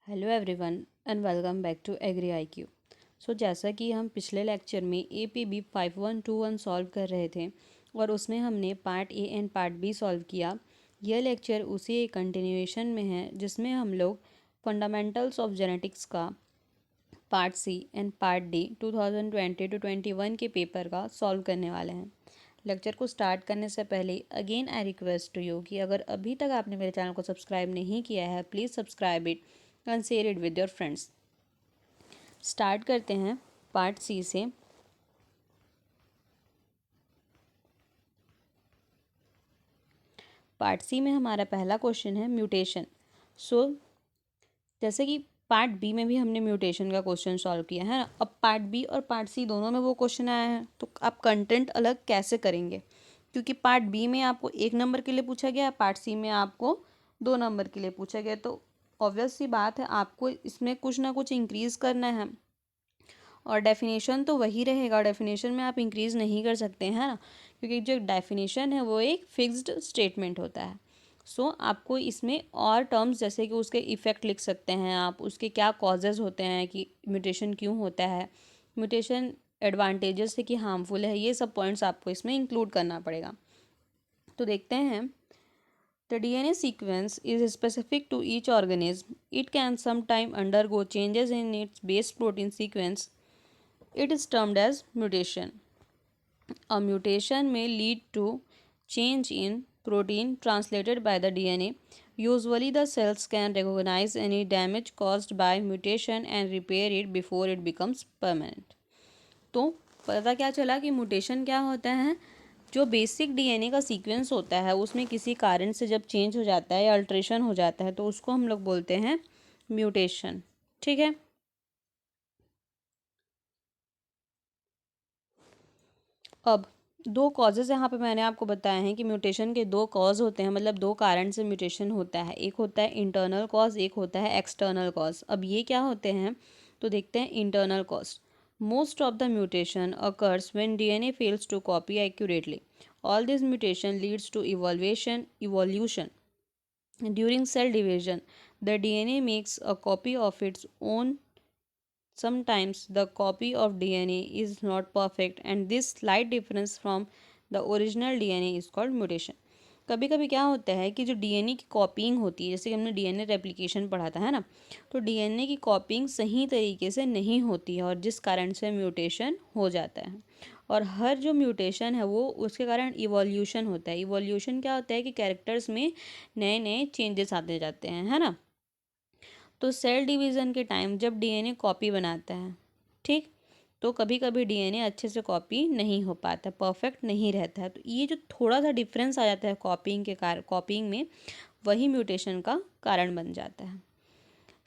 Hello everyone and welcome back to agri IQ। So जैसा कि हम पिछले लेक्चर में APB 5121 सॉल्व कर रहे थे और उसमें हमने part A and part B solve किया। यह लेक्चर उसी एक कंटिन्यूएशन में है जिसमें हम लोग फंडामेंटल्स ऑफ जेनेटिक्स का part C and part D 2020 to 21 के पेपर का सॉल्व करने वाले हैं। लेक्चर को स्टार्ट करने से पहले again I request to you कि अगर अभी तक आपने मेरे चैनल को सब्सक्राइब नहीं किया है please subscribe it and share it with your friends. Start करते हैं पार्ट सी से। पार्ट सी में हमारा पहला क्वेश्चन है म्यूटेशन। जैसे कि पार्ट बी में भी हमने म्यूटेशन का क्वेश्चन सॉल्व किया है ना, अब पार्ट बी और पार्ट सी दोनों में वो क्वेश्चन आया है तो आप कंटेंट अलग कैसे करेंगे, क्योंकि पार्ट बी में आपको 1 नंबर के लिए पूछा गया, पार्ट सी में आपको 2 नंबर के लिए पूछा गया, तो ऑब्वियस सी बात है आपको इसमें कुछ ना कुछ इंक्रीज़ करना है और डेफिनेशन तो वही रहेगा। डेफिनेशन में आप इंक्रीज़ नहीं कर सकते हैं ना, क्योंकि जो डेफिनेशन है वो एक फिक्स्ड स्टेटमेंट होता है। आपको इसमें और टर्म्स जैसे कि उसके इफ़ेक्ट लिख सकते हैं आप, उसके क्या कॉजेज़ होते हैं कि म्यूटेशन क्यों होता है, म्यूटेशन एडवांटेजेस है कि हार्मफुल है, ये सब पॉइंट्स आपको इसमें इंक्लूड करना पड़ेगा। तो देखते हैं। The DNA sequence is specific to each organism. It can sometimes undergo changes in its base protein sequence. It is termed as mutation. A mutation may lead to change in protein translated by the DNA. Usually, the cells can recognize any damage caused by mutation and repair it before it becomes permanent. तो पता क्या चला कि mutation क्या होता है। जो basic DNA का सीक्वेंस होता है उसमें किसी कारण से जब चेंज हो जाता है या अल्ट्रेशन हो जाता है तो उसको हम लोग बोलते हैं म्यूटेशन। ठीक है। अब दो कॉजेज़ यहाँ पे मैंने आपको बताया हैं कि म्यूटेशन के दो कॉज होते हैं, मतलब दो कारण से म्यूटेशन होता है। एक होता है इंटरनल कॉज, एक होता है एक्सटर्नल कॉज। अब ये क्या होते हैं तो देखते हैं। Internal cause, most of the mutation occurs when DNA fails to copy accurately. All this mutation leads to evolution. During cell division, the DNA makes a copy of its own. Sometimes the copy of DNA is not perfect and this slight difference from the original DNA is called mutation. कभी कभी क्या होता है कि जो DNA की कॉपिंग होती है, जैसे कि हमने डीएनए रेप्लिकेशन पढ़ा था है ना, तो डीएनए की कॉपिंग सही तरीके से नहीं होती है और जिस कारण से म्यूटेशन हो जाता है। और हर जो म्यूटेशन है वो उसके कारण इवोल्यूशन होता है। इवोल्यूशन क्या होता है कि कैरेक्टर्स में नए नए चेंजेस आते जाते हैं, है ना। तो सेल डिवीज़न के टाइम जब डीएनए कॉपी बनाता है, ठीक, तो कभी कभी डीएनए अच्छे से कॉपी नहीं हो पाता, परफेक्ट नहीं रहता है। तो ये जो थोड़ा सा डिफरेंस आ जाता है कॉपिंग में, वही म्यूटेशन का कारण बन जाता है।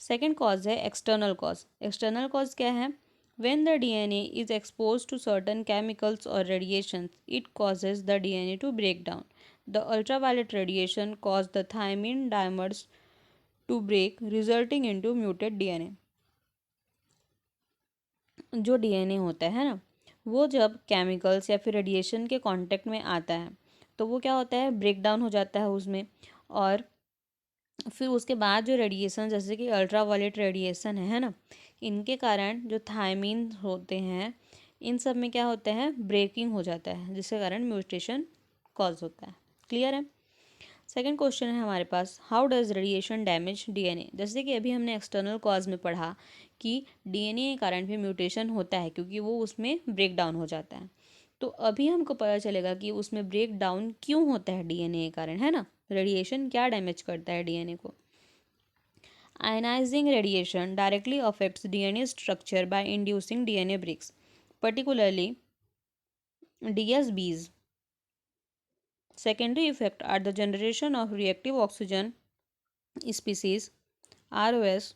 सेकेंड कॉज है एक्सटर्नल कॉज। एक्सटर्नल कॉज क्या है? When the DNA is exposed to certain chemicals or radiations, it causes the DNA to break down. The ultraviolet radiation cause the thymine dimers to break, resulting into muted DNA. जो DNA होता है ना, वो जब chemicals या फिर radiation के contact में आता है तो वो क्या होता है, ब्रेक डाउन हो जाता है उसमें। और फिर उसके बाद जो रेडिएशन जैसे कि अल्ट्रावायलेट रेडिएशन है ना, इनके कारण जो थायमीन होते हैं इन सब में क्या होता है, ब्रेकिंग हो जाता है, जिसके कारण म्यूटेशन कॉज होता है। क्लियर है। सेकेंड क्वेश्चन है हमारे पास, how does radiation damage DNA. जैसे कि अभी हमने एक्सटर्नल कॉज में पढ़ा कि डीएनए के कारण भी म्यूटेशन होता है क्योंकि वो उसमें ब्रेक डाउन हो जाता है। तो अभी हमको पता चलेगा कि उसमें ब्रेक डाउन क्यों होता है डीएनए के कारण, है ना। रेडिएशन क्या डैमेज करता है डीएनए को। Ionising radiation directly affects DNA structure by inducing DNA breaks, particularly DSBs. Secondary effects are the generation of reactive oxygen species ROS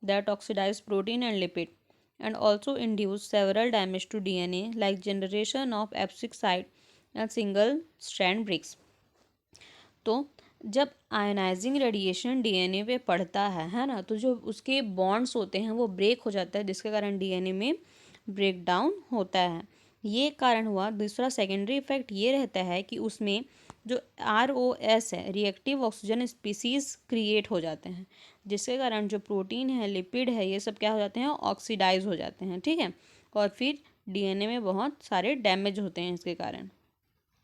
that oxidize protein and lipid and also induce several damage to DNA like generation of abscisic site and single strand breaks. तो जब ionising radiation DNA पे पड़ता है ना, तो जो उसके bonds होते हैं वो ब्रेक हो जाता है, जिसके कारण डीएनए में ब्रेक डाउन होता है। ये कारण हुआ। दूसरा सेकेंडरी इफेक्ट ये रहता है कि उसमें जो ROS है, रिएक्टिव ऑक्सीजन स्पीसीज क्रिएट हो जाते हैं, जिसके कारण जो प्रोटीन है, लिपिड है, ये सब क्या हो जाते हैं, ऑक्सीडाइज हो जाते हैं, ठीक है। और फिर DNA में बहुत सारे डैमेज होते हैं इसके कारण,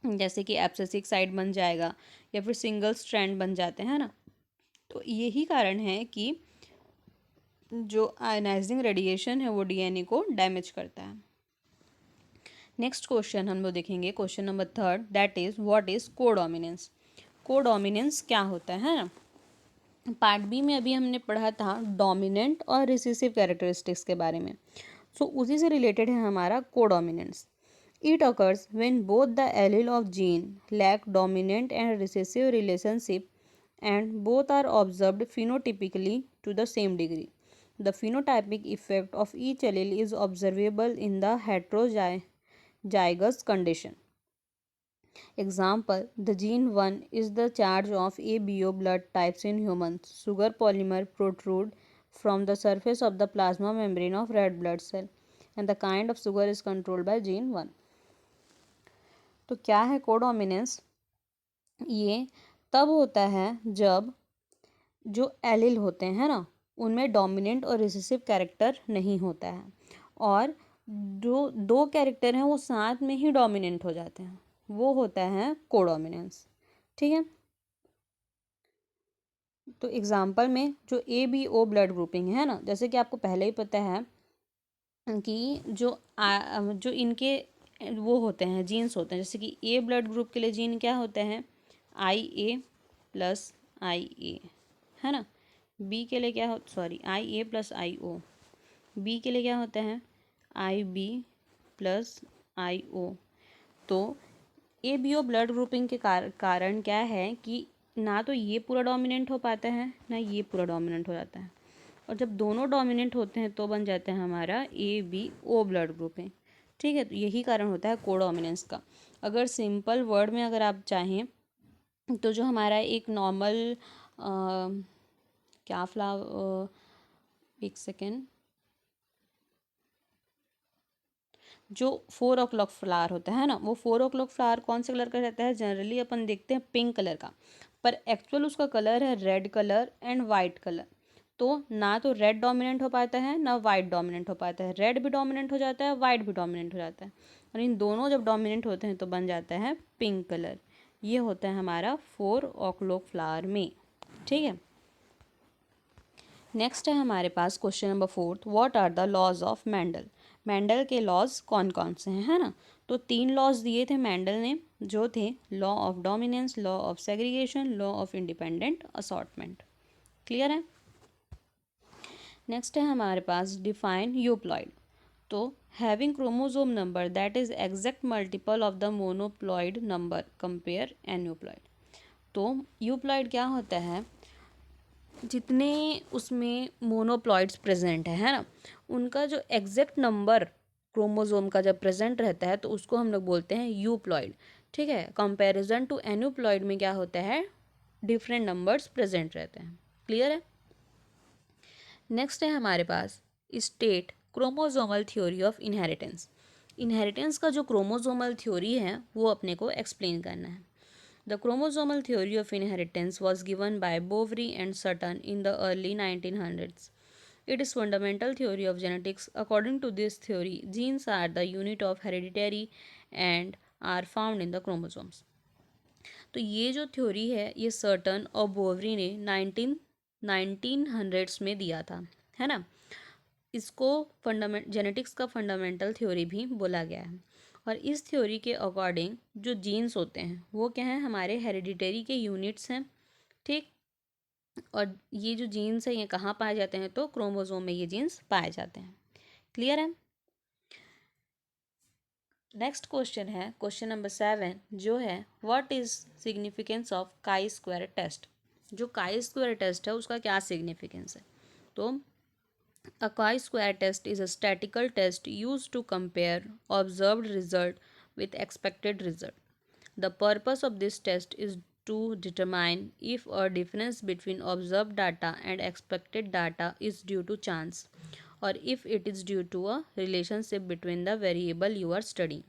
जैसे कि एब्सेसिक साइट बन जाएगा या फिर सिंगल स्ट्रैंड बन जाते हैं ना। तो यही कारण है कि जो आयनाइजिंग रेडिएशन है वो DNA को डैमेज करता है। नेक्स्ट क्वेश्चन हम लोग देखेंगे, question number 3, that is what is codominance. Codominance क्या होता है ना। पार्ट बी में अभी हमने पढ़ा था डोमिनेंट और रिसेसिव कैरेक्टरिस्टिक्स के बारे में। सो उसी से रिलेटेड है हमारा codominance. It occurs when both the allele of gene lack dominant and recessive relationship and both are observed phenotypically to the same degree. The phenotypic effect of each allele is observable in the heterozygous condition. Example, the gene 1 is the charge of ABO blood types in humans. Sugar polymer protrude from the surface of the plasma membrane of red blood cell and the kind of sugar is controlled by gene 1. तो क्या है codominance? ये तब होता है जब जो allele होते हैं ना, उनमें डोमिनेंट और रिसेसिव कैरेक्टर नहीं होता है, और जो दो कैरेक्टर हैं वो साथ में ही डोमिनेंट हो जाते हैं, वो होता है कोडोमिनेंस, ठीक है। तो एग्जाम्पल में जो ABO ब्लड ग्रुपिंग है ना, जैसे कि आपको पहले ही पता है कि जो इनके वो होते हैं, जीन्स होते हैं, जैसे कि A ब्लड ग्रुप के लिए जीन क्या होते हैं, IA+IA, है ना। बी के लिए क्या हो, सॉरी, IA+IO। बी के लिए क्या होता है, IB+IO। तो ABO ब्लड ग्रुपिंग के कारण क्या है कि ना तो ये पूरा डोमिनेंट हो पाता है, ना ये पूरा डोमिनेंट हो जाता है, और जब दोनों डोमिनेंट होते हैं तो बन जाता है हमारा ABO ब्लड ग्रुपिंग, ठीक है। तो यही कारण होता है कोडोमिनेंस का। अगर सिंपल वर्ड में अगर आप चाहें तो जो हमारा एक नॉर्मल क्या एक सेकेंड, जो 4 o'clock फ्लावर होता है ना, वो 4 o'clock फ्लावर कौन से कलर का रहता है, जनरली अपन देखते हैं पिंक कलर का, पर एक्चुअल उसका कलर है red colour and white colour. तो ना तो रेड डोमिनेंट हो पाता है ना वाइट डोमिनेंट हो पाता है, रेड भी डोमिनेंट हो जाता है, वाइट भी डोमिनेंट हो जाता है, और इन दोनों जब डोमिनेंट होते हैं तो बन जाता है पिंक कलर। ये होता है हमारा 4 o'clock फ्लावर में, ठीक है। नेक्स्ट है हमारे पास question number 4, what are the laws of Mendel. Mendel के लॉज कौन कौन से हैं, है ना। तो 3 लॉज दिए थे मेंडल ने, जो थे law of dominance, law of segregation, law of independent assortment. Clear है। नेक्स्ट है हमारे पास डिफाइन यूप्लॉइड। तो having chromosome number that is exact multiple of the monoploid number compare aneuploid. तो यूप्लॉइड क्या होता है, जितने उसमें मोनोप्लॉइड्स प्रेजेंट है ना, उनका जो एग्जैक्ट नंबर क्रोमोसोम का जब प्रेजेंट रहता है तो उसको हम लोग बोलते हैं यूप्लॉइड, ठीक है। कंपैरिजन टू एन्यूप्लॉइड में क्या होता है, डिफरेंट नंबर्स प्रेजेंट रहते हैं। क्लियर है। नेक्स्ट है हमारे पास state chromosomal theory of inheritance. Inheritance का जो क्रोमोसोमल थ्योरी है वो अपने को एक्सप्लेन करना है। The chromosomal theory of inheritance was given by Boveri and Sutton in the early 1900s. It is fundamental theory of genetics. According to this theory, genes are the unit of heredity and are found in the chromosomes. तो ये जो theory है ये certain और Boveri ने 1900s में दिया था, है ना। इसको जेनेटिक्स का फंडामेंटल थ्योरी भी बोला गया है। और इस थ्योरी के अकॉर्डिंग जो जीन्स होते हैं वो क्या हैं, हमारे हेरिडिटरी के यूनिट्स हैं, ठीक। और ये जो जीन्स हैं ये कहाँ पाए जाते हैं, तो क्रोमोसोम में ये जीन्स पाए जाते हैं। क्लियर है। नेक्स्ट क्वेश्चन है क्वेश्चन नंबर 7, जो है what is significance of chi square test. जो काई स्क्वायर टेस्ट है उसका क्या सिग्निफिकेंस है। तो a chi-square test is a statistical test used to compare observed result with expected result. The purpose of this test is to determine if a difference between observed data and expected data is due to chance or if it is due to a relationship between the variable you are studying.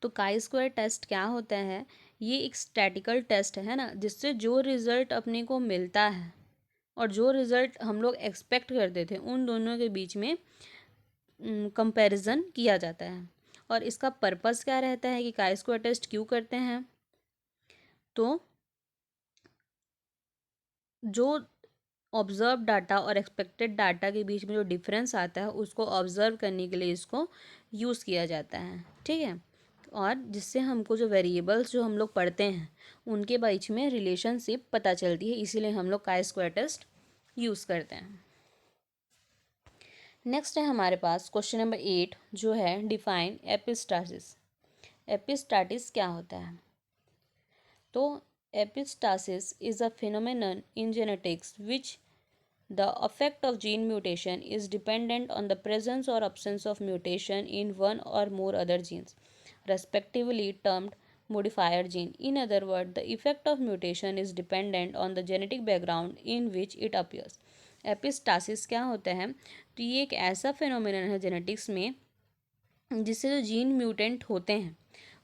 तो काई square test क्या होता है, ये एक statistical test है ना, जिससे जो रिज़ल्ट अपने को मिलता है और जो रिज़ल्ट हम लोग एक्सपेक्ट करते थे उन दोनों के बीच में कंपैरिजन किया जाता है। और इसका पर्पस क्या रहता है कि काई स्क्वायर टेस्ट क्यों करते हैं, तो जो ऑब्जर्व डाटा और एक्सपेक्टेड डाटा के बीच में जो डिफरेंस आता है उसको ऑब्जर्व करने के लिए इसको यूज़ किया जाता है, ठीक है। और जिससे हमको जो वेरिएबल्स जो हम लोग पढ़ते हैं उनके बीच में रिलेशनशिप पता चलती है, इसीलिए हम लोग काई स्क्वायर टेस्ट यूज़ करते हैं। नेक्स्ट है हमारे पास क्वेश्चन नंबर 8 जो है डिफाइन एपिस्टासिस। एपिस्टासिस क्या होता है, तो epistasis is a phenomenon in genetics which the effect of gene mutation is dependent on the presence or absence of mutation in one or more other genes, respectively termed modifier gene. In other words, the effect of mutation is dependent on the genetic background in which it appears. Epistasis क्या होता है, तो ये एक ऐसा phenomenon है genetics में जिससे जो जीन म्यूटेंट होते हैं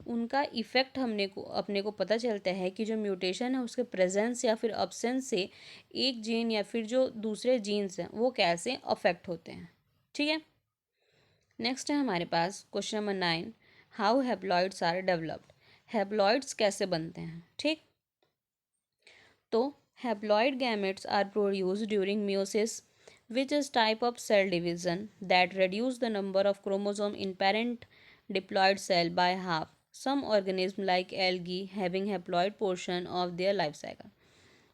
उनका इफ़ेक्ट अपने को पता चलता है कि जो म्यूटेशन है उसके प्रेजेंस या फिर अब्सेंस से एक जीन या फिर जो दूसरे जीन्स हैं वो कैसे अफेक्ट होते हैं, ठीक है। नेक्स्ट है हमारे पास question number 9, how haploids are developed. Haploids कैसे बनते हैं, ठीक। तो haploid gametes are produced during meiosis which is type of cell division that reduce the number of chromosome in parent diploid cell by half. Some organisms like algae having haploid portion of their life cycle.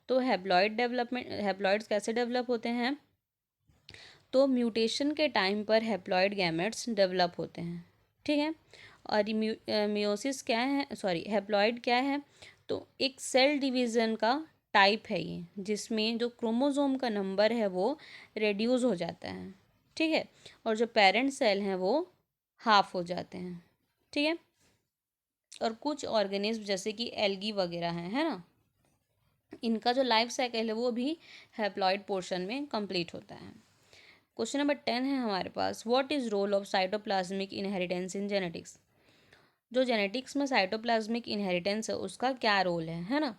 तो haploids कैसे develop होते हैं, तो mutation के time पर haploid gametes develop होते हैं, ठीक है। और मियोसिस क्या है, सॉरी हैप्लॉइड क्या है, तो एक सेल डिवीज़न का टाइप है ये, जिसमें जो क्रोमोसोम का नंबर है वो रेड्यूस हो जाता है, ठीक है। और जो पेरेंट सेल हैं वो हाफ हो जाते हैं, ठीक है। और कुछ ऑर्गेनिज्म जैसे कि एल्गी वगैरह हैं, है ना, इनका जो लाइफ साइकिल है वो भी हैप्लॉइड पोर्शन में कंप्लीट होता है। क्वेश्चन नंबर 10 है हमारे पास, what is role of cytoplasmic inheritance in genetics. जो जेनेटिक्स में साइटोप्लाज्मिक इनहेरिटेंस है उसका क्या रोल है ना।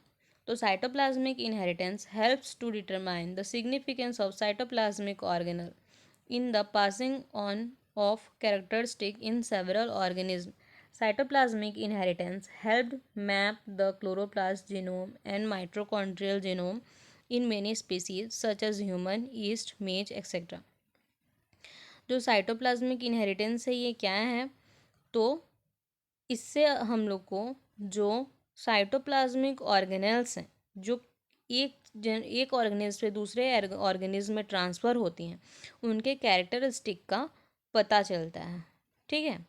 तो cytoplasmic inheritance helps to determine the significance of cytoplasmic organelle in the passing on of characteristic in several organism. Cytoplasmic inheritance helped map the chloroplast genome and mitochondrial genome in many species such as human, yeast, maize, etc. जो cytoplasmic inheritance है ये क्या है, तो इससे हम लोग को जो साइटोप्लाज्मिक ऑर्गेनेल्स हैं जो एक ऑर्गेनिज्म से दूसरे ऑर्गेनिज्म में ट्रांसफ़र होती हैं उनके कैरेक्टरिस्टिक का पता चलता है, ठीक है।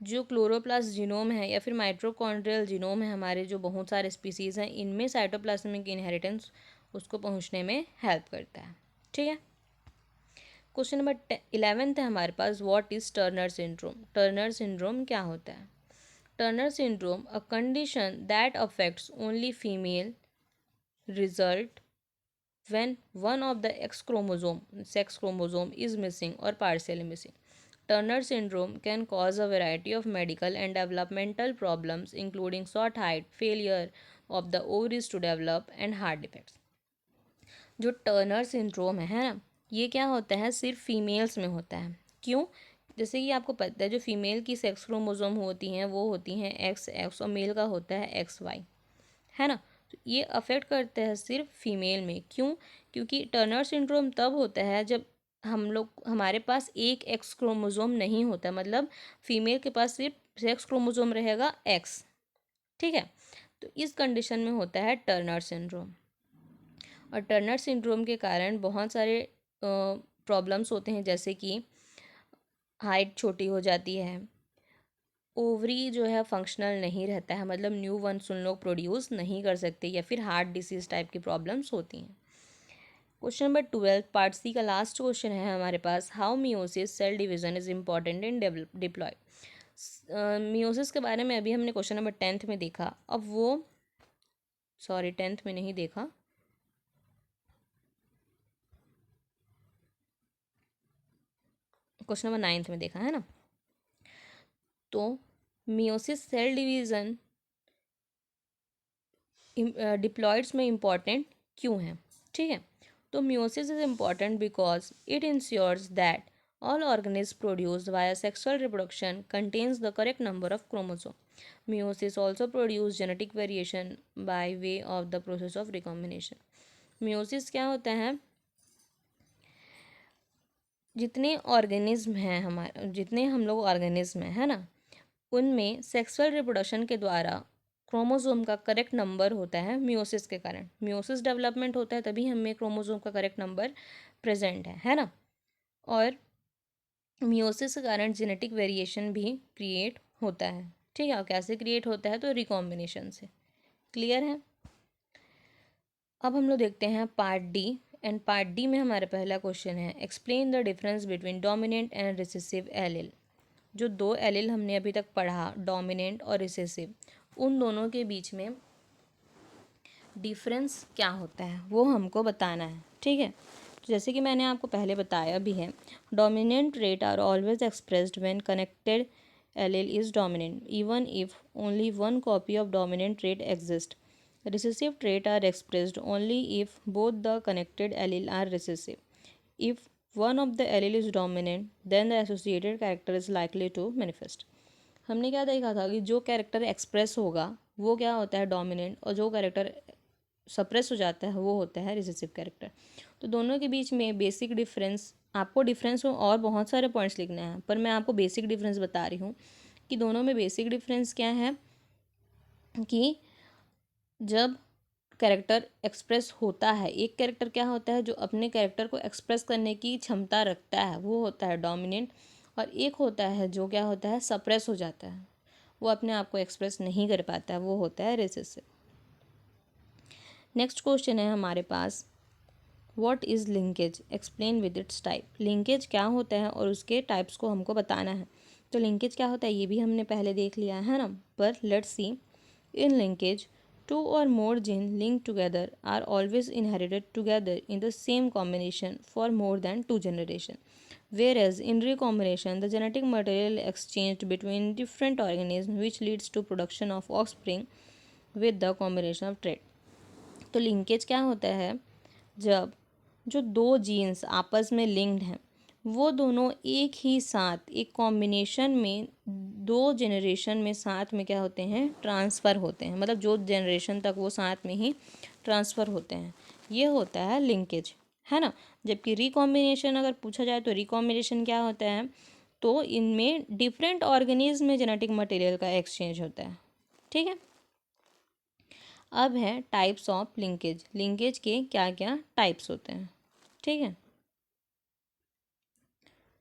जो क्लोरोप्लास्ट जीनोम है या फिर माइटोकॉन्ड्रियल जीनोम है हमारे जो बहुत सारे स्पीसीज़ हैं इनमें साइटोप्लाज्मिक इनहेरिटेंस उसको पहुंचने में हेल्प करता है, ठीक है। क्वेश्चन नंबर 11 है हमारे पास, what is Turner syndrome. Turner syndrome क्या होता है। Turner syndrome a condition that affects only female result when one of the sex chromosome is missing or partially missing. Turner syndrome can cause a variety of medical and developmental problems including short height, failure of the ovaries to develop and heart defects. जो Turner syndrome है ना, ये क्या होता है, सिर्फ females में होता है। क्यों, जैसे कि आपको पता है जो फीमेल की सेक्स क्रोमोसोम होती हैं वो होती हैं एक्स एक्स और मेल का होता है एक्स वाई, है ना। तो ये अफेक्ट करता है सिर्फ फीमेल में। क्यों, क्योंकि टर्नर सिंड्रोम तब होता है जब हमारे पास एक एक्स क्रोमोसोम नहीं होता, मतलब फीमेल के पास सिर्फ सेक्स क्रोमोसोम रहेगा एक्स, ठीक है। तो इस कंडीशन में होता है टर्नर सिंड्रोम। और टर्नर सिंड्रोम के कारण बहुत सारे प्रॉब्लम्स होते हैं, जैसे कि हाइट छोटी हो जाती है, ओवरी जो है फंक्शनल नहीं रहता है, मतलब न्यू वंस उन लोग प्रोड्यूस नहीं कर सकते, या फिर हार्ट डिसीज टाइप की प्रॉब्लम्स होती हैं। क्वेश्चन नंबर 12 पार्ट सी का लास्ट क्वेश्चन है हमारे पास, how meiosis cell division is important in diploid. Meiosis के बारे में अभी हमने क्वेश्चन नंबर 10 में देखा, अब वो सॉरी 10 में नहीं देखा, क्वेश्चन नंबर 9 में देखा है ना। तो मियोसिस सेल डिवीज़न डिप्लॉइड्स में इम्पॉर्टेंट क्यों है? ठीक है, तो meiosis is important because it ensures that all organisms produced via sexual reproduction contains the correct number of chromosomes. Meiosis also produces genetic variation by way of the process of recombination. Meiosis क्या होता है? जितने organism हैं हमारे, जितने हम लोग organism हैं, है ना, उनमें सेक्सुअल रिप्रोडक्शन के द्वारा क्रोमोसोम का करेक्ट नंबर होता है मियोसिस के कारण। मियोसिस डेवलपमेंट होता है तभी हमें क्रोमोसोम का करेक्ट नंबर प्रेजेंट है ना। और मियोसिस के कारण जेनेटिक वेरिएशन भी क्रिएट होता है। ठीक है, और कैसे क्रिएट होता है? तो रिकॉम्बिनेशन से। क्लियर है? अब हम लोग देखते हैं part D, and part D में हमारा पहला क्वेश्चन है explain the difference between dominant and recessive allele. जो दो एलील हमने अभी तक पढ़ा, डोमिनेंट और रिसेसिव, उन दोनों के बीच में डिफरेंस क्या होता है वो हमको बताना है। ठीक है, तो जैसे कि मैंने आपको पहले बताया भी है, dominant trait are always expressed when connected allele is dominant even if only one copy of dominant trait exist. Recessive traits are expressed only if both the connected allele are recessive. If one of the allele is dominant, then the associated character is likely to manifest. हमने क्या देखा था कि जो character express होगा वो क्या होता है? डोमिनेंट, और जो कैरेक्टर सप्रेस हो जाता है वो होता है रिसेसिव कैरेक्टर। तो दोनों के बीच में बेसिक डिफरेंस, आपको डिफरेंस में और बहुत सारे पॉइंट्स लिखने हैं, पर मैं आपको बेसिक डिफरेंस बता रही हूँ कि दोनों में बेसिक डिफरेंस क्या है कि जब कैरेक्टर एक्सप्रेस होता है, एक कैरेक्टर क्या होता है जो अपने कैरेक्टर को एक्सप्रेस करने की क्षमता रखता है, वो होता है डोमिनेंट, और एक होता है जो क्या होता है? सप्रेस हो जाता है, वो अपने आप को एक्सप्रेस नहीं कर पाता है, वो होता है रिसेसिव। नेक्स्ट क्वेश्चन है हमारे पास, what is linkage, explain with its type. Linkage क्या होता है और उसके टाइप्स को हमको बताना है। तो लिंकेज क्या होता है ये भी हमने पहले देख लिया है ना, पर let's see. In linkage, two or more genes linked together are always inherited together in the same combination for more than 2 generations. Whereas in recombination, the genetic material exchanged between different organisms which leads to production of offspring with the combination of trait. तो linkage क्या होता है? जब जो दो jeans आपस में linked हैं वो दोनों एक ही साथ एक कॉम्बिनेशन में दो जनरेशन में साथ में क्या होते हैं? ट्रांसफ़र होते हैं, मतलब जो जनरेशन तक वो साथ में ही ट्रांसफ़र होते हैं, ये होता है लिंकेज, है ना। जबकि रिकॉम्बिनेशन अगर पूछा जाए तो रिकॉम्बिनेशन क्या होता है? तो इनमें डिफरेंट ऑर्गेनिज्म में जेनेटिक मटेरियल का एक्सचेंज होता है। ठीक है, अब है टाइप्स ऑफ लिंकेज। लिंकेज के क्या क्या टाइप्स होते हैं? ठीक है,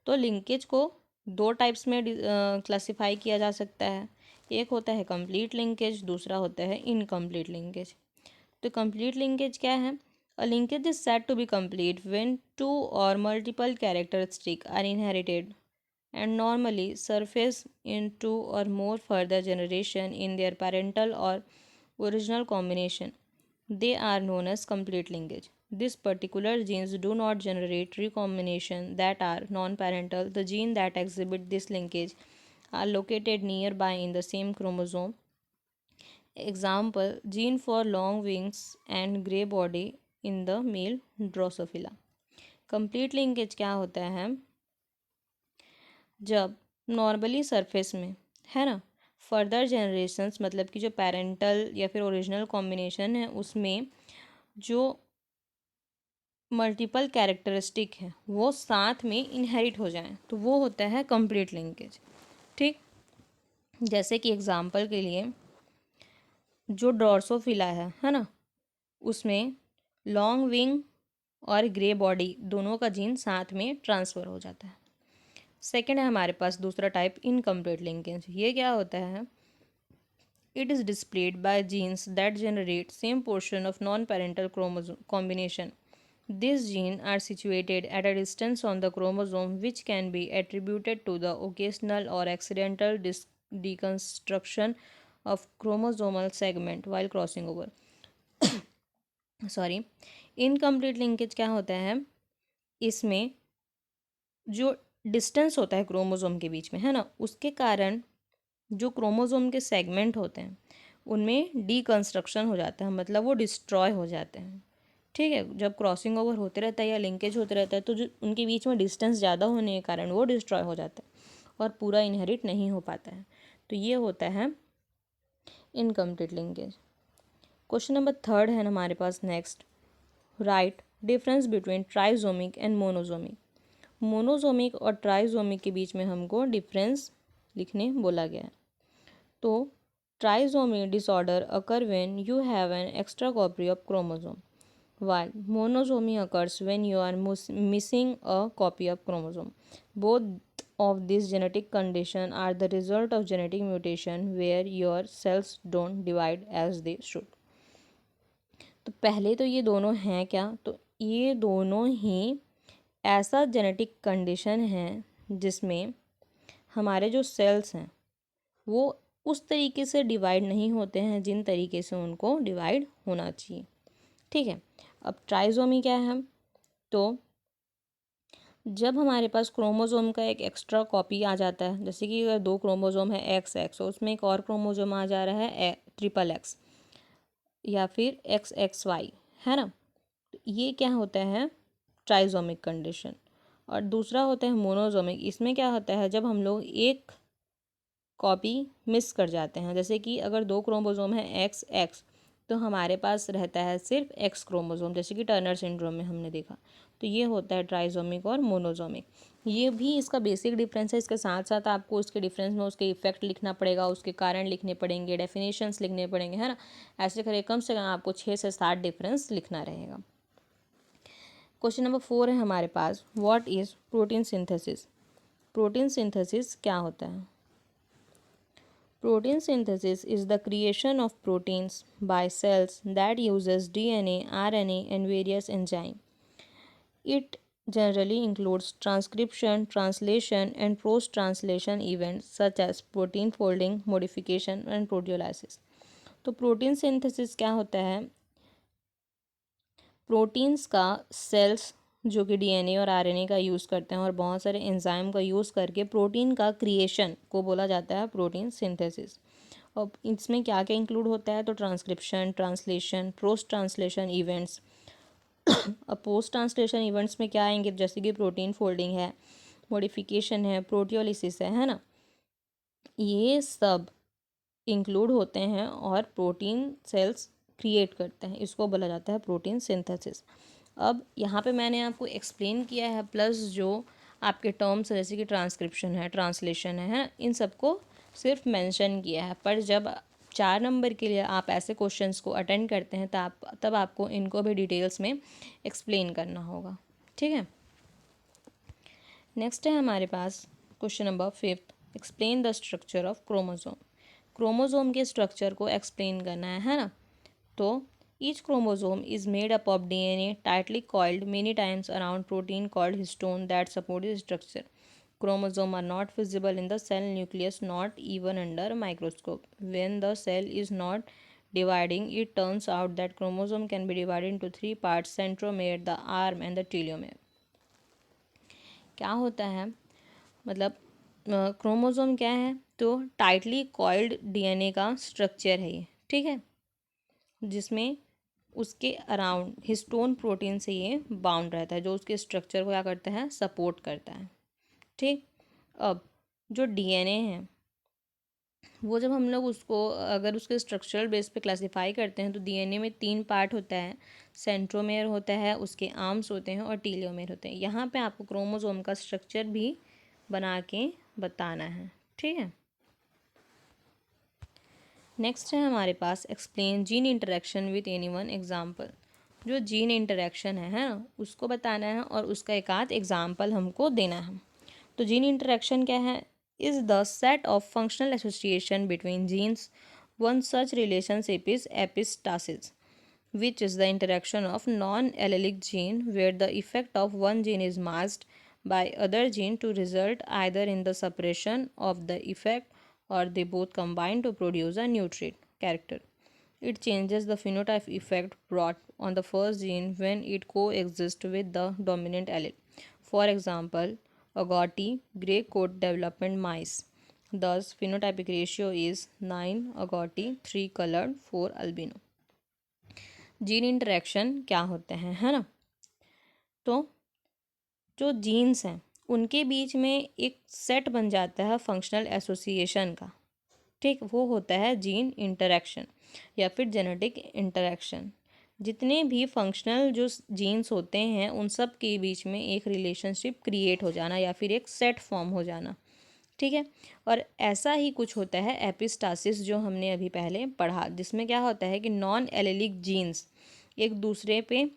तो लिंकेज को दो टाइप्स में क्लासिफाई किया जा सकता है। एक होता है कंप्लीट लिंकेज, दूसरा होता है इनकम्प्लीट लिंकेज। तो कंप्लीट लिंकेज क्या है? A linkage is said to be complete when two और multiple characteristic are inherited and normally surface in two or more further generation in their parental or original combination. They are known as complete linkage. These particular genes do not generate recombination that are non-parental. The gene that exhibit this linkage are located nearby in the same chromosome. Example, gene for long wings and gray body in the male Drosophila. Complete linkage क्या होता है? जब normally surface में, है ना, further generations मतलब कि जो पेरेंटल या फिर ओरिजिनल कॉम्बिनेशन है उसमें जो मल्टीपल कैरेक्टरिस्टिक है वो साथ में इनहेरिट हो जाएं तो वो होता है कंप्लीट लिंकेज। ठीक, जैसे कि एग्जांपल के लिए जो ड्रोसोफिला है ना, उसमें लॉन्ग विंग और ग्रे बॉडी दोनों का जीन साथ में ट्रांसफ़र हो जाता है। सेकेंड है हमारे पास दूसरा टाइप इनकम्प्लीट लिंकेज। ये क्या होता है? It is displayed by genes that generate same portion of non-parental chromosome combination. These genes are situated at a distance on the chromosome which can be attributed to the occasional or accidental deconstruction of chromosomal segment while crossing over. Sorry, incomplete linkage क्या होता है? इसमें जो distance होता है chromosome के बीच में, है ना, उसके कारण जो क्रोमोसोम के सेगमेंट होते हैं उनमें डीकंस्ट्रक्शन हो जाता है, मतलब वो डिस्ट्रॉय हो जाते हैं। ठीक है, जब क्रॉसिंग ओवर होते रहता है या लिंकेज होते रहता है तो जो उनके बीच में डिस्टेंस ज़्यादा होने के कारण वो डिस्ट्रॉय हो जाता है और पूरा इनहेरिट नहीं हो पाता है। तो ये होता है incomplete linkage. Question number third है हमारे पास next, write difference between trisomic and monosomic. Monosomic और ट्राइजोमिक के बीच में हमको डिफरेंस लिखने बोला गया है। तो trisomy disorder occur when you have an extra copy of chromosome, while monosomy occurs when you are missing a copy of chromosome. Both of these genetic conditions are the result of genetic mutation where your cells don't divide as they should. तो पहले तो ये दोनों हैं क्या, तो ये दोनों ही ऐसा जेनेटिक कंडीशन है जिसमें हमारे जो सेल्स हैं वो उस तरीके से डिवाइड नहीं होते हैं जिन तरीके से उनको डिवाइड होना चाहिए। ठीक है, अब ट्राइजोमी क्या है, तो जब हमारे पास क्रोमोसोम का एक एक्स्ट्रा कॉपी आ जाता है, जैसे कि अगर दो क्रोमोसोम है एक्स एक्स और उसमें एक और क्रोमोसोम आ जा रहा है ट्रिपल एक्स या फिर एक्स एक्स वाई, है ना, तो ये क्या होता है ट्राइजोमिक कंडीशन। और दूसरा होता है मोनोजोमिक, इसमें क्या होता है जब हम लोग एक कॉपी मिस कर जाते हैं, जैसे कि अगर दो क्रोमोसोम है एक्स एक्स तो हमारे पास रहता है सिर्फ एक्स क्रोमोसोम, जैसे कि टर्नर सिंड्रोम में हमने देखा। तो ये होता है ट्राइजोमिक और मोनोजोमिक। ये भी इसका बेसिक डिफरेंस है, इसके साथ साथ आपको उसके डिफरेंस में उसके इफेक्ट लिखना पड़ेगा, उसके कारण लिखने पड़ेंगे, डेफिनेशंस लिखने पड़ेंगे, है ना। ऐसे करके कम से कम आपको 6 से 7 डिफरेंस लिखना रहेगा। क्वेश्चन नंबर 4 है हमारे पास, what is protein synthesis. Protein synthesis क्या होता है। Protein synthesis is the creation of proteins by cells that uses DNA, RNA and various enzymes. It generally includes transcription, translation and post-translation events such as protein folding, modification and proteolysis. तो protein synthesis क्या होता है, proteins का sales जो कि DNA और RNA का use करते हैं और बहुत सारे एंजाइम का यूज़ करके प्रोटीन का क्रिएशन को बोला जाता है प्रोटीन सिंथेसिस। और इसमें क्या क्या इंक्लूड होता है, तो transcription, translation, post translation events. अब पोस्ट ट्रांसलेशन इवेंट्स में क्या आएंगे, जैसे कि प्रोटीन फोल्डिंग है, मॉडिफिकेशन है, प्रोटियोलिसिस है ना, ये सब इंक्लूड होते हैं और प्रोटीन सेल्स क्रिएट करते हैं, इसको बोला जाता है प्रोटीन सिंथेसिस। अब यहाँ पे मैंने आपको एक्सप्लेन किया है, प्लस जो आपके टर्म्स जैसे कि ट्रांसक्रिप्शन है, ट्रांसलेशन है, इन सबको सिर्फ मेंशन किया है। पर जब 4 नंबर के लिए आप ऐसे क्वेश्चंस को अटेंड करते हैं तब आपको इनको भी डिटेल्स में एक्सप्लेन करना होगा। ठीक है, नेक्स्ट है हमारे पास question number 5, explain the structure of chromosome. Chromosome के स्ट्रक्चर को एक्सप्लेन करना है ना। तो each chromosome is made up of DNA tightly coiled many times around protein called histone that support this structure. Chromosome are not visible in the cell nucleus, not even under a microscope. When the cell is not dividing, it turns out that chromosome can be divided into 3 parts: centromere, the arm, and the telomere. क्या होता है, मतलब chromosome क्या है, तो tightly coiled DNA का structure है ये। ठीक है, जिसमें उसके अराउंड हिस्टोन प्रोटीन से ये बाउंड रहता है, जो उसके स्ट्रक्चर को क्या करता है, सपोर्ट करता है। ठीक, अब जो डीएनए है वो जब हम लोग उसको अगर उसके स्ट्रक्चरल बेस पे क्लासिफाई करते हैं तो डीएनए में 3 पार्ट होता है, सेंट्रोमेयर होता है, उसके आर्म्स होते हैं और टीलोमेयर होते हैं। यहाँ पे आपको क्रोमोसोम का स्ट्रक्चर भी बना के बताना है। ठीक है, नेक्स्ट है हमारे पास, explain gene interaction with any one example. जो जीन इंटरेक्शन है ना, उसको बताना है और उसका एक आध एग्जाम्पल हमको देना है। तो जीन इंटरेक्शन क्या है, is the set of functional association between genes. One such relationship is epistasis, which is the interaction of non-allelic gene where the effect of one gene is masked by other gene to result either in the suppression of the effect or they both combine to produce a new trait character. It changes the phenotype effect brought on the first gene when it coexists with the dominant allele. For example, agouti, grey coat development mice. Thus, phenotypic ratio is 9 agouti, 3 colored, 4 albino. Gene interaction क्या होते हैं, है ना। तो जो jeans हैं उनके बीच में एक सेट बन जाता है फंक्शनल एसोसिएशन का, ठीक, वो होता है जीन इंटरेक्शन या फिर जेनेटिक इंटरेक्शन। जितने भी फंक्शनल जो जीन्स होते हैं उन सब के बीच में एक रिलेशनशिप क्रिएट हो जाना या फिर एक सेट फॉर्म हो जाना, ठीक है। और ऐसा ही कुछ होता है एपिस्टासिस जो हमने अभी पहले पढ़ा, जिसमें क्या होता है कि नॉन एलेलिक जीन्स एक दूसरे पे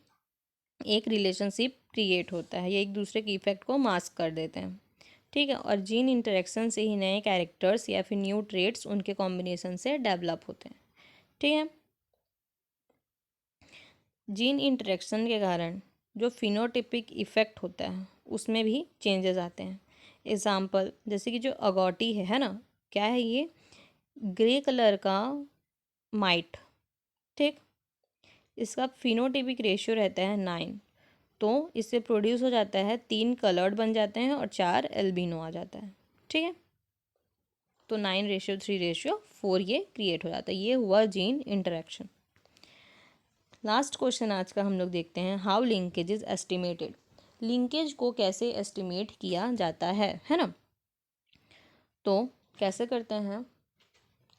एक रिलेशनशिप क्रिएट होता है, ये एक दूसरे के इफेक्ट को मास्क कर देते हैं, ठीक है। और जीन इंटरेक्शन से ही नए कैरेक्टर्स या फिर न्यू ट्रेड्स उनके कॉम्बिनेशन से डेवलप होते हैं, ठीक है। जीन इंटरेक्शन के कारण जो फिनोटिपिक इफेक्ट होता है उसमें भी चेंजेस आते हैं। एग्जाम्पल जैसे कि जो अगॉटी है ना, क्या है ये, ग्रे कलर का माइट, ठीक, इसका फिनोटिपिक रेशियो रहता है 9, तो इससे प्रोड्यूस हो जाता है 3 कलर्ड बन जाते हैं और 4 एल्बिनो आ जाता है, ठीक है। तो 9:3:4 ये क्रिएट हो जाता है, ये हुआ जीन इंटरेक्शन। लास्ट क्वेश्चन आज का हम लोग देखते हैं, how linkage is estimated. Linkage को कैसे एस्टिमेट किया जाता है ना। तो कैसे करते हैं,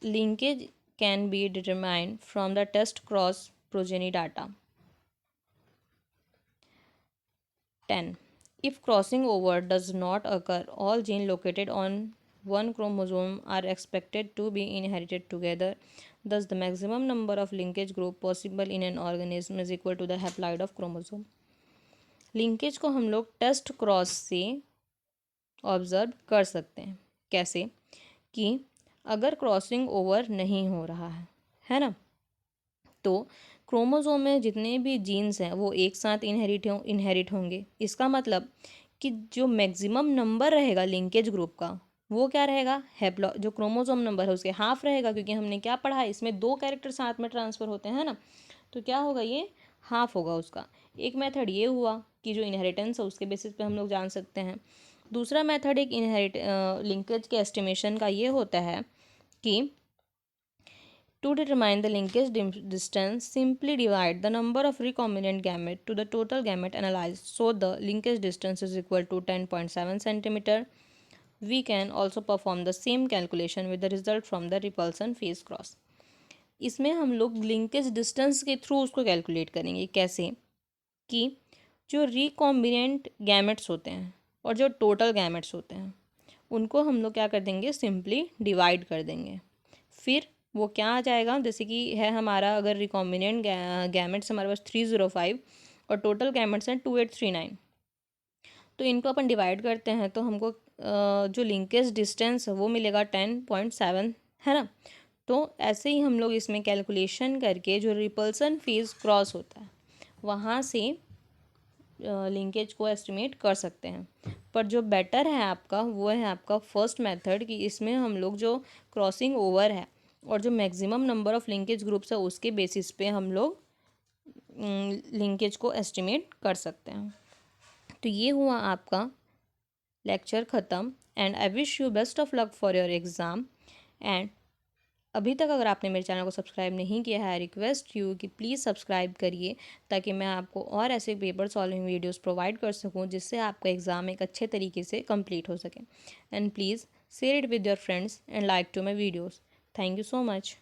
linkage can be determined from the test cross progeny data. 10. If crossing over does not occur, all genes located on one chromosome are expected to be inherited together. Thus, the maximum number of linkage group possible in an organism is equal to the haploid of chromosome. Linkage को हम लोग test cross से observe कर सकते हैं। कैसे कि अगर क्रॉसिंग ओवर नहीं हो रहा है ना, तो क्रोमोसोम में जितने भी जीन्स हैं वो एक साथ इनहेरिट होंगे। इसका मतलब कि जो मैक्सिमम नंबर रहेगा लिंकेज ग्रुप का वो क्या रहेगा, हैप्लो, जो क्रोमोसोम नंबर है उसके हाफ रहेगा, क्योंकि हमने क्या पढ़ा है इसमें 2 कैरेक्टर साथ में ट्रांसफ़र होते हैं ना, तो क्या होगा, ये हाफ होगा उसका। एक मेथड ये हुआ कि जो इनहेरिटेंस है उसके बेसिस पे हम लोग जान सकते हैं। दूसरा मेथड एक लिंकेज के एस्टिमेशन का ये होता है कि to determine the linkage distance, simply divide the number of recombinant gamete to the total gamete analyzed. So the linkage distance is equal to 10.7 centimeter. We can also perform the same calculation with the result from the repulsion phase cross. इसमें हम लोग linkage distance के through उसको calculate करेंगे। कैसे कि जो recombinant gametes होते हैं और जो टोटल गैमेट्स होते हैं उनको हम लोग क्या कर देंगे, सिंपली डिवाइड कर देंगे। फिर वो क्या आ जाएगा, जैसे कि है हमारा अगर रिकॉम्बिनेंट गैमेट्स हमारे पास 305 और टोटल गैमेट्स हैं 2839, तो इनको अपन डिवाइड करते हैं तो हमको जो लिंकेज डिस्टेंस है वो मिलेगा 10.7, है ना। तो ऐसे ही हम लोग इसमें कैलकुलेशन करके जो रिपल्सन फेज क्रॉस होता है वहाँ से लिंकेज को एस्टिमेट कर सकते हैं। पर जो बेटर है आपका वो है आपका फर्स्ट मेथड, कि इसमें हम लोग जो क्रॉसिंग ओवर है और जो maximum number of linkage groups है उसके बेसिस पे हम लोग लिंकेज को एस्टिमेट कर सकते हैं। तो ये हुआ आपका लेक्चर ख़त्म, and I wish you best of luck for your exam. And अभी तक अगर आपने मेरे चैनल को सब्सक्राइब नहीं किया है, आई रिक्वेस्ट यू कि प्लीज़ सब्सक्राइब करिए, ताकि मैं आपको और ऐसे पेपर सॉल्विंग वीडियोस प्रोवाइड कर सकूं जिससे आपका एग्ज़ाम एक अच्छे तरीके से कंप्लीट हो सके। And please share it with your friends and like to my videos. Thank you so much.